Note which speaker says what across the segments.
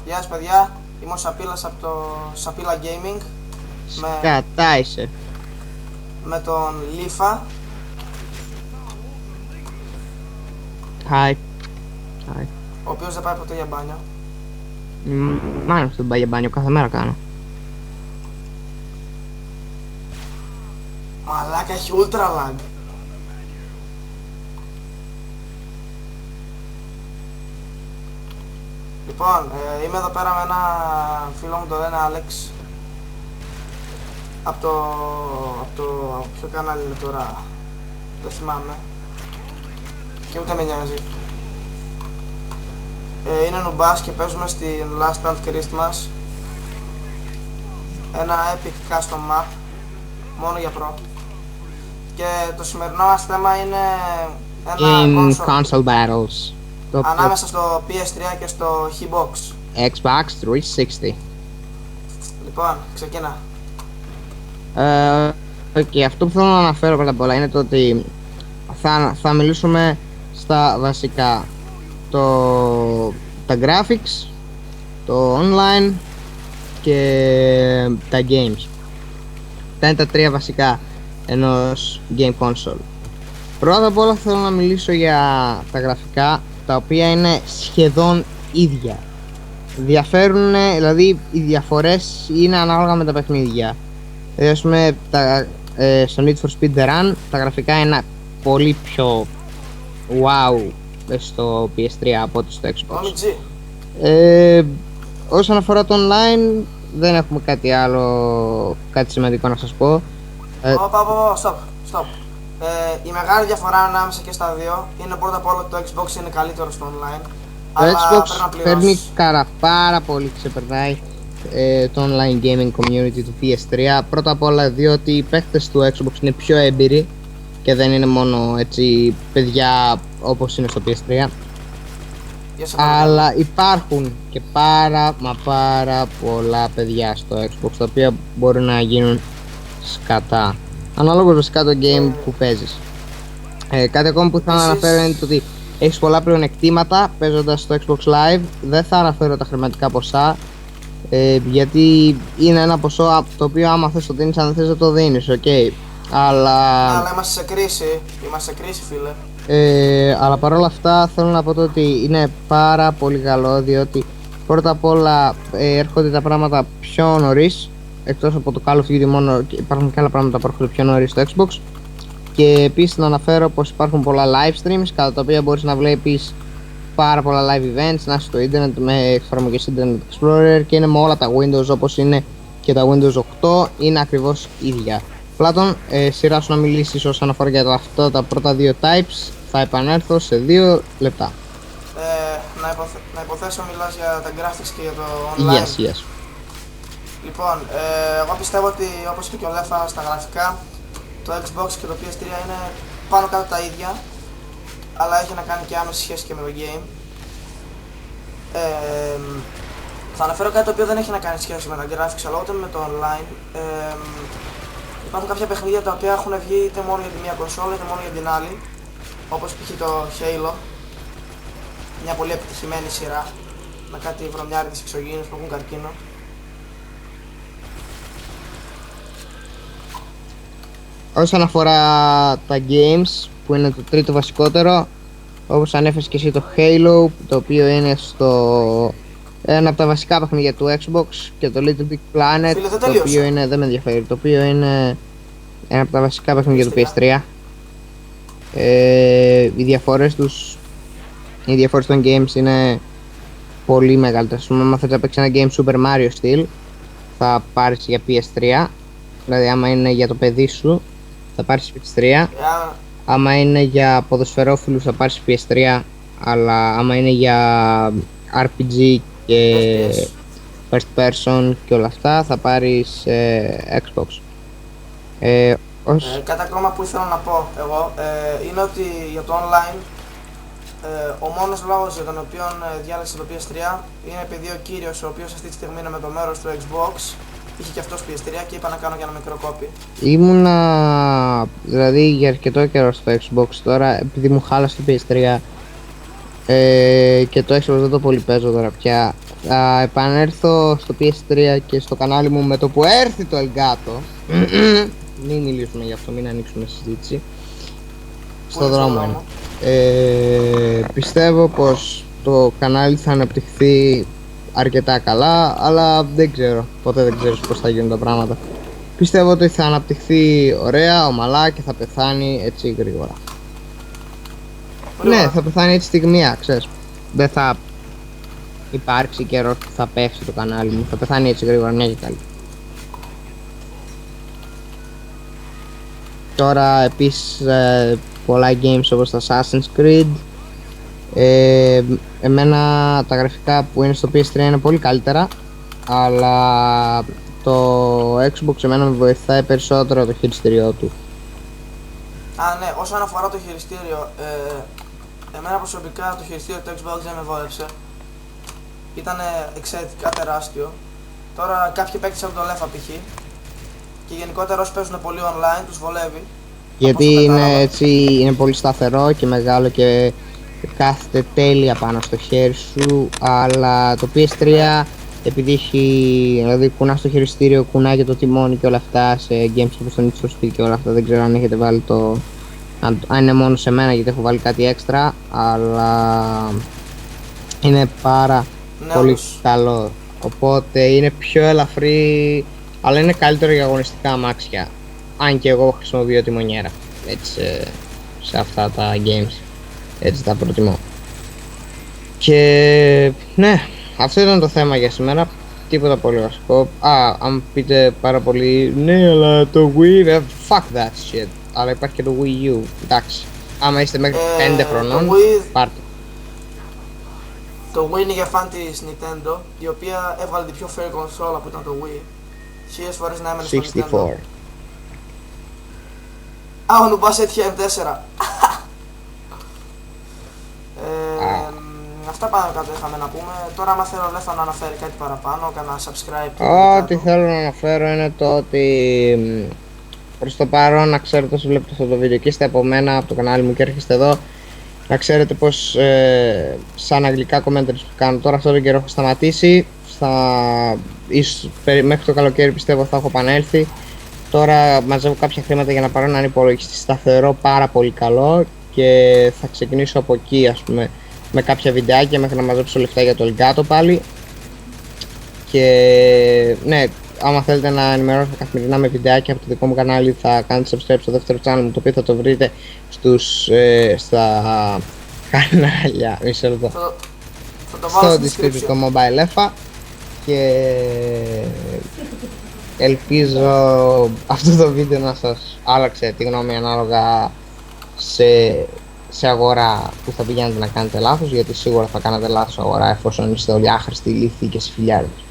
Speaker 1: Γεια σας παιδιά, είμαι ο Σαπίλας από το Σαπίλα Gaming.
Speaker 2: Κατά είσαι.
Speaker 1: Με τον Λίφα.
Speaker 2: Hi.
Speaker 1: Ο οποίος δεν πάει ποτέ για μπάνιο.
Speaker 2: Μάλλον δεν πάει για μπάνιο, κάθε μέρα κάνω.
Speaker 1: Μαλάκα, έχει ultra lag. Λοιπόν, είμαι εδώ πέρα με ένα φίλο μου, το λένε Alex. Από ποιο κανάλι είναι τώρα, δεν θυμάμαι. Και ούτε με νοιάζει. Είναι νουμπάς και παίζουμε στην Last Stand Christmas. Ένα epic custom map, μόνο για pro. Και το σημερινό μας θέμα είναι ένα
Speaker 2: console battles.
Speaker 1: Ανάμεσα στο PS3 και στο Xbox.
Speaker 2: Xbox 360.
Speaker 1: Λοιπόν, ξεκινά.
Speaker 2: Okay, αυτό που θέλω να αναφέρω πρώτα απ' όλα είναι το ότι θα μιλήσουμε στα βασικά. Τα graphics, το online και τα games. Αυτά είναι τα τρία βασικά ενός game console. Πρώτα απ' όλα θέλω να μιλήσω για τα γραφικά, τα οποία είναι σχεδόν ίδια. Διαφέρουν, δηλαδή οι διαφορές είναι ανάλογα με τα παιχνίδια. Δηλαδή ας πούμε στο Need for Speed The Run τα γραφικά είναι πολύ πιο wow στο PS3 από ό,τι στο Xbox. Όσον αφορά το online δεν έχουμε κάτι σημαντικό να σας πω.
Speaker 1: Stop. Η μεγάλη διαφορά ανάμεσα και στα δύο είναι πρώτα απ' όλα ότι το Xbox είναι καλύτερο στο online.
Speaker 2: Το Xbox παίρνει πάρα πολύ, ξεπερνάει το online gaming community του PS3. Πρώτα απ' όλα διότι οι παίκτες του Xbox είναι πιο έμπειροι και δεν είναι μόνο έτσι παιδιά όπως είναι στο PS3. Αλλά υπάρχουν και πάρα πολλά παιδιά στο Xbox τα οποία μπορούν να γίνουν σκατά ανάλογα βασικά το game που παίζεις. Κάτι ακόμα που θέλω να αναφέρω είναι το ότι έχεις πολλά πλεονεκτήματα παίζοντας στο Xbox Live. Δεν θα αναφέρω τα χρηματικά ποσά, γιατί είναι ένα ποσό το οποίο άμα θες το δίνεις, αν δεν θες δεν το δίνεις, ok. Αλλά
Speaker 1: είμαστε σε κρίση φίλε.
Speaker 2: Αλλά παρόλα αυτά θέλω να πω το ότι είναι πάρα πολύ καλό, διότι πρώτα απ' όλα έρχονται τα πράγματα πιο νωρίς. Εκτός από το Call of Duty μόνο υπάρχουν και άλλα πράγματα που έρχονται πιο νωρίς στο Xbox. Και επίσης να αναφέρω πως υπάρχουν πολλά live streams κατά τα οποία μπορείς να βλέπεις πάρα πολλά live events, να είσαι στο ίντερνετ με εφαρμογές Internet Explorer και είναι με όλα τα Windows όπως είναι και τα Windows 8, είναι ακριβώς ίδια. Πλάτων, σειρά σου να μιλήσεις όσον αφορά για αυτά τα πρώτα δύο types, θα επανέλθω σε 2 λεπτά.
Speaker 1: Να υποθέσω μιλάς για τα graphics και για το online.
Speaker 2: Yes.
Speaker 1: Λοιπόν, εγώ πιστεύω ότι όπως είπε και ο Λέφα στα γραφικά, το Xbox και το PS3 είναι πάνω κάτω τα ίδια, αλλά έχει να κάνει και άμεση σχέση και με το game. Θα αναφέρω κάτι το οποίο δεν έχει να κάνει σχέση με τα graphics αλλά ούτε με το online. Υπάρχουν κάποια παιχνίδια τα οποία έχουν βγει είτε μόνο για τη μία κονσόλα είτε μόνο για την άλλη, όπως π.χ. το Halo, μια πολύ επιτυχημένη σειρά με κάτι βρωμιάριδες εξωγήινους που έχουν καρκίνο.
Speaker 2: Όσον αφορά τα games που είναι το τρίτο βασικότερο, όπως ανέφερες και εσύ, το Halo, το οποίο είναι ένα από τα βασικά παιχνίδια του Xbox, και το Little Big Planet, το οποίο είναι, δεν με ενδιαφέρει, το οποίο είναι ένα από τα βασικά παιχνίδια του PS3. Οι διαφορές των games είναι πολύ μεγαλύτερες. Ας πούμε, άμα θες να παίξεις ένα game Super Mario Style, θα πάρεις για PS3, δηλαδή άμα είναι για το παιδί σου θα πάρεις PS3, άμα είναι για ποδοσφαιρόφιλους θα πάρεις PS3, αλλά άμα είναι για RPG και first person και όλα αυτά θα πάρεις Xbox.
Speaker 1: Κάτι ακόμα που ήθελα να πω εγώ είναι ότι για το online ο μόνος λόγος για τον οποίο διάλεξα το PS3 είναι επειδή ο κύριος, ο οποίος αυτή τη στιγμή είναι με το μέρος του Xbox, είχε και αυτός PS3 και είπα να κάνω και ένα μικρό κόπι.
Speaker 2: Ήμουνα δηλαδή για αρκετό καιρό στο Xbox, τώρα επειδή μου χάλασε το PS3 και το Xbox δεν το πολύ παίζω τώρα πια, Θα επανέλθω στο PS3 και στο κανάλι μου με το που έρθει το Elgato. Μην μιλήσουμε γι' αυτό, μην ανοίξουμε συζήτηση. Στο δρόμο είναι. Πιστεύω πως το κανάλι θα αναπτυχθεί αρκετά καλά, αλλά δεν ξέρω, ποτέ δεν ξέρεις πως θα γίνουν τα πράγματα. Πιστεύω ότι θα αναπτυχθεί ωραία, ομαλά και θα πεθάνει έτσι γρήγορα. Ναι, θα πεθάνει έτσι στιγμία, ξέρεις. Δεν θα υπάρξει καιρός που θα πέφτει το κανάλι μου, θα πεθάνει έτσι γρήγορα, μια και καλή. Τώρα επίσης πολλά games όπως το Assassin's Creed. Εμένα τα γραφικά που είναι στο PS3 είναι πολύ καλύτερα, αλλά το Xbox εμένα με βοηθάει περισσότερο το χειριστήριό του.
Speaker 1: Α, ναι, όσον αφορά το χειριστήριο, εμένα προσωπικά το χειριστήριο του Xbox δεν με βόλεψε. Ήταν εξαιρετικά τεράστιο. Τώρα κάποιοι παίκτες έχουν το λέφα π.χ. και γενικότερα όσοι παίζουν πολύ online τους βολεύει.
Speaker 2: Γιατί είναι έτσι, είναι πολύ σταθερό και μεγάλο και κάθεται τέλεια πάνω στο χέρι σου, αλλά το PS3 επειδή έχει, δηλαδή κουνά στο χειριστήριο, κουνάει και το τιμόνι και όλα αυτά σε games όπως το Need for Speed και όλα αυτά, δεν ξέρω αν έχετε βάλει το, αν είναι μόνο σε μένα γιατί έχω βάλει κάτι έξτρα, αλλά είναι πάρα πολύ καλό, οπότε είναι πιο ελαφρύ, αλλά είναι καλύτερο για αγωνιστικά αμάξια, αν και εγώ χρησιμοποιώ τη μονιέρα έτσι, σε αυτά τα games, έτσι τα προτιμώ. Και ναι, αυτό ήταν το θέμα για σήμερα, τίποτα πολύ βασικό. Αν πείτε πάρα πολύ, ναι αλλά το Wii, fuck that shit, αλλά υπάρχει και το Wii U, εντάξει. Άμα είστε μέχρι 5 χρονών, πάρτε.
Speaker 1: Το Wii είναι για φαν της Nintendo, η οποία έβαλε την πιο fair κονσόλα που ήταν το Wii. Χίλιες φορές να έμενε στο Nintendo. Α, ο Νουμπάς έτυχε M4. Αυτά πάνω κάτω είχαμε να πούμε. Τώρα άμα θέλω Λέφα να αναφέρει κάτι παραπάνω, κανένα subscribe.
Speaker 2: Ό,τι θέλω να αναφέρω είναι το ότι προς το παρόν, να ξέρετε όσοι βλέπετε αυτό το βίντεο και είστε από μένα, από το κανάλι μου και έρχεστε εδώ, να ξέρετε πως σαν αγγλικά commentaries που κάνω τώρα αυτόν τον καιρό έχω σταματήσει. Μέχρι το καλοκαίρι πιστεύω θα έχω επανέλθει. Τώρα μαζεύω κάποια χρήματα για να πάρω έναν υπολογιστή σταθερό πάρα πολύ καλό και θα ξεκινήσω από εκεί, ας πούμε, με κάποια βιντεάκια μέχρι να μαζέψω λεφτά για το Elgato πάλι. Και ναι, άμα θέλετε να ενημερώσετε καθημερινά με βιντεάκια από το δικό μου κανάλι, θα κάνετε subscribe στο δεύτερο channel μου, το οποίο θα το βρείτε στα κανάλια, μισό λεπτό, στο description το Mobile Leffa. Και ελπίζω αυτό το βίντεο να σας άλλαξε τη γνώμη ανάλογα σε αγορά που θα πηγαίνετε να κάνετε λάθος, γιατί σίγουρα θα κάνετε λάθος αγορά εφόσον είστε όλοι άχρηστοι, ηλίθιοι και συμφιλιάριδες.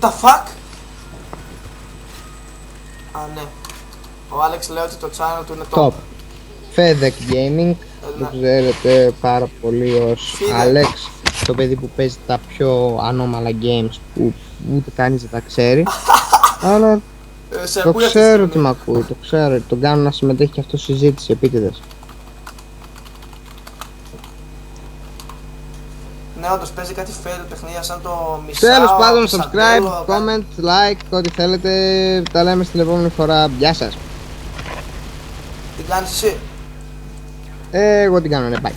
Speaker 1: The fuck? Α, ναι. Ο Άλεξ λέει ότι το channel του είναι top.
Speaker 2: Fedec Gaming, το ξέρετε πάρα πολύ ως Alex, το παιδί που παίζει τα πιο ανώμαλα games που ούτε κανείς δεν τα ξέρει. Αλλά το ξέρω ότι μ' ακούει, το ξέρω, τον κάνω να συμμετέχει και αυτό συζήτηση επίτηδες.
Speaker 1: Ναι, όντως παίζει κάτι fail παιχνίδια σαν το Μισάο.
Speaker 2: Τέλος πάντων, subscribe, comment, like, ό,τι θέλετε, τα λέμε στην επόμενη φορά. Γεια σας.
Speaker 1: Τι κάνεις εσύ?
Speaker 2: Εγώ την κάνω, ναι, bye.